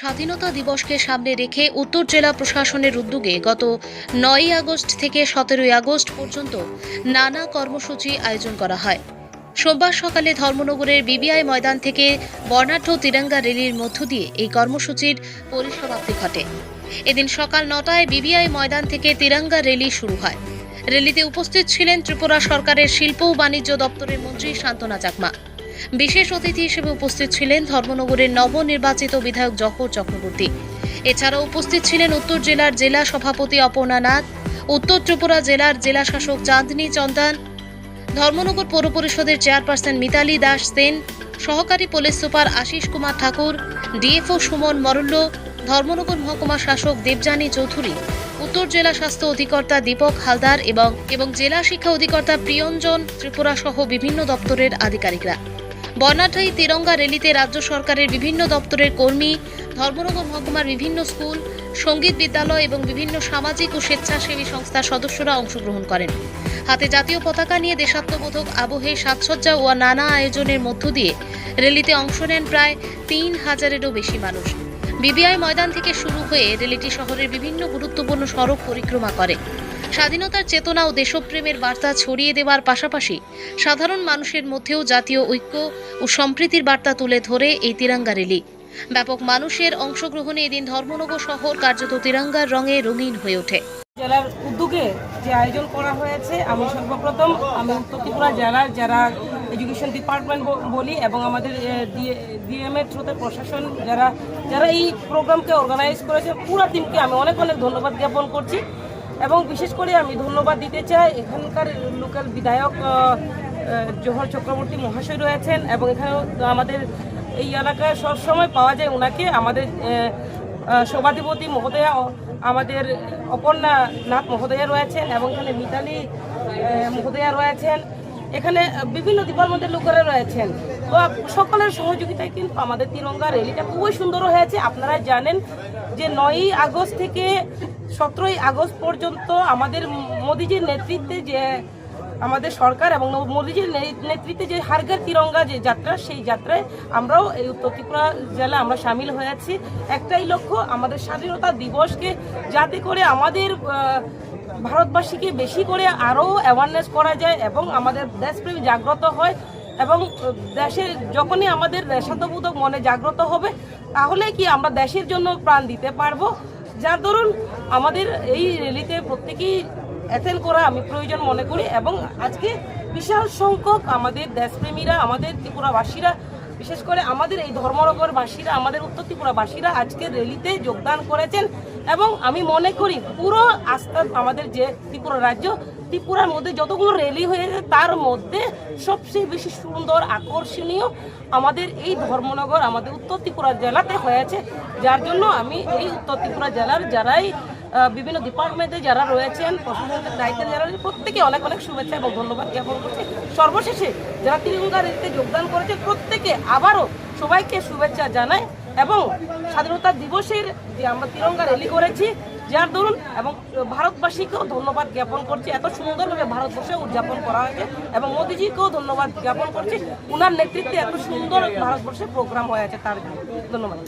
স্বাধীনতা দিবসকে সামনে রেখে উত্তর জেলা প্রশাসনের উদ্যোগে গত 9ই আগস্ট থেকে 17ই আগস্ট পর্যন্ত নানা কর্মসূচি আয়োজন করা হয়। সোমবার সকালে ধর্মনগরের বিবিআই ময়দান থেকে বর্ণাঢ্য তিরঙ্গা র্যালির মধ্য দিয়ে এই কর্মসূচির পরিসমাপ্তি ঘটে। এদিন সকাল 9টায় বিবিআই ময়দান থেকে তিরঙ্গা র্যালি শুরু হয়। র্যালিতে উপস্থিত ছিলেন ত্রিপুরা সরকারের শিল্প ও বাণিজ্য দপ্তরের মন্ত্রী শান্তনা চাকমা। বিশেষ অতিথি হিসেবে উপস্থিত ছিলেন ধর্মনগরের নবনির্বাচিত বিধায়ক জহর চক্রবর্তী। এছাড়াও উপস্থিত ছিলেন উত্তর জেলার জেলা সভাপতি অপর্ণা নাথ, উত্তর ত্রিপুরা জেলার জেলা শাসক চাঁদনী চন্দন, ধর্মনগর পৌর পরিষদের চেয়ারপারসন মিতালি দাস সেন, সহকারী পুলিশ সুপার আশিস কুমার ঠাকুর, ডিএফও সুমন মরল্য, ধর্মনগর মহকুমা শাসক দেবযানী চৌধুরী, উত্তর জেলা স্বাস্থ্য অধিকর্তা দীপক হালদার এবং জেলা শিক্ষা অধিকর্তা প্রিয়ঞ্জন ত্রিপুরা সহ বিভিন্ন দপ্তরের আধিকারিকরা। বর্ণাঢ্য এই তিরঙ্গা র্যালিতে রাজ্য সরকারের বিভিন্ন দপ্তরের কর্মী, ধর্মনগর মহকুমার বিভিন্ন স্কুল, সঙ্গীত বিদ্যালয় এবং বিভিন্ন সামাজিক ও স্বেচ্ছাসেবী সংস্থার সদস্যরা অংশগ্রহণ করেন। হাতে জাতীয় পতাকা নিয়ে দেশাত্মবোধক আবহে সাজসজ্জা ও নানা আয়োজনের মধ্য দিয়ে র্যালিতে অংশ নেন প্রায় 3000-এরও বেশি মানুষ। বিবিআই ময়দান থেকে শুরু হয়ে র্যালিটি শহরের বিভিন্ন গুরুত্বপূর্ণ সড়ক পরিক্রমা করে। স্বাধীনতার চেতনা ও দেশপ্রেমের বার্তা ছড়িয়ে দেওয়ার পাশাপাশি সাধারণ মানুষের মধ্যেও জাতীয় ঐক্য ও সম্প্রীতির বার্তা তুলে ধরে এই তিরঙ্গা র্যালি। ব্যাপক মানুষের অংশগ্রহণে এদিন ধর্মনগর শহর কার্যত তিরঙ্গার রঙে রঙিন হয়ে ওঠে। জেলার উদ্যোগে যে আয়োজন করা হয়েছে, আমি সর্বপ্রথম উত্তর ত্রিপুরা জেলার যারা এডুকেশন ডিপার্টমেন্ট বলি এবং আমাদের ডিএমএর থ্রুতে প্রশাসন যারা এই প্রোগ্রামকে অর্গানাইজ করেছে, পুরো টিমকে আমি অনেক ধন্যবাদ জ্ঞাপন করছি। এবং বিশেষ করে আমি ধন্যবাদ দিতে চাই এখানকার লোকাল বিধায়ক জহর চক্রবর্তী মহাশয় রয়েছেন এবং এখানে আমাদের এই এলাকায় সবসময় পাওয়া যায় ওনাকে, আমাদের সভাধিপতি মহোদয়া, আমাদের অপর্ণা নাথ মহোদয়া রয়েছেন এবং এখানে মিতালি মহোদয়া রয়েছেন, এখানে বিভিন্ন ডিপার্টমেন্টের লোকেরা রয়েছেন। তো সকলের সহযোগিতায় কিন্তু আমাদের তিরঙ্গা র্যালিটা খুবই সুন্দর হয়েছে। আপনারা জানেন যে 9ই আগস্ট থেকে 17ই আগস্ট পর্যন্ত আমাদের মোদিজির নেতৃত্বে যে আমাদের সরকার এবং মোদিজির নেতৃত্বে যে হর ঘর তিরঙ্গা যে যাত্রা, সেই যাত্রায় আমরাও এই উত্তর ত্রিপুরা জেলা আমরা সামিল হয়েছি। একটাই লক্ষ্য, আমাদের স্বাধীনতা দিবসকে যাতে করে আমাদের ভারতবাসীকে বেশি করে আরও অ্যাওয়ারনেস করা যায় এবং আমাদের দেশপ্রেম জাগ্রত হয় এবং দেশের যখনই আমাদের দেশাত্মবোধক মনে জাগ্রত হবে, তাহলে কি আমরা দেশের জন্য প্রাণ দিতে পারবো। যার দরুন আমাদের এই র্যালিতে প্রত্যেকেই অ্যাটেন্ড করা আমি প্রয়োজন মনে করি এবং আজকে বিশাল সংখ্যক আমাদের দেশপ্রেমীরা, আমাদের ত্রিপুরাবাসীরা, বিশেষ করে আমাদের এই ধর্মনগরবাসীরা, আমাদের উত্তর ত্রিপুরাবাসীরা আজকের র্যালিতে যোগদান করেছেন এবং আমি মনে করি পুরো আস্থা আমাদের যে ত্রিপুরা রাজ্য, ত্রিপুরার মধ্যে যতগুলো র্যালি হয়েছে তার মধ্যে সবচেয়ে বেশি সুন্দর আকর্ষণীয় আমাদের এই ধর্মনগর, আমাদের উত্তর ত্রিপুরা জেলাতে হয়েছে। যার জন্য আমি এই উত্তর ত্রিপুরা জেলার যারাই বিভিন্ন ডিপার্টমেন্টে যারা রয়েছেন, প্রশাসনের দায়িত্বে যারা, প্রত্যেকে অনেক শুভেচ্ছা এবং ধন্যবাদ জ্ঞাপন করছি। সর্বশেষে যারা তিরঙ্গা র্যালিতে যোগদান করেছে প্রত্যেকে আবারও সবাইকে শুভেচ্ছা জানাই এবং স্বাধীনতা দিবসের যে আমরা তিরঙ্গা র্যালি করেছি যার দরুন এবং ভারতবাসীকেও ধন্যবাদ জ্ঞাপন করছি। এত সুন্দরভাবে ভারতবর্ষে উদযাপন করা হয়েছে এবং মোদিজিকেও ধন্যবাদ জ্ঞাপন করছি, ওনার নেতৃত্বে এত সুন্দর ভারতবর্ষে প্রোগ্রাম হয়েছে, তার জন্য ধন্যবাদ।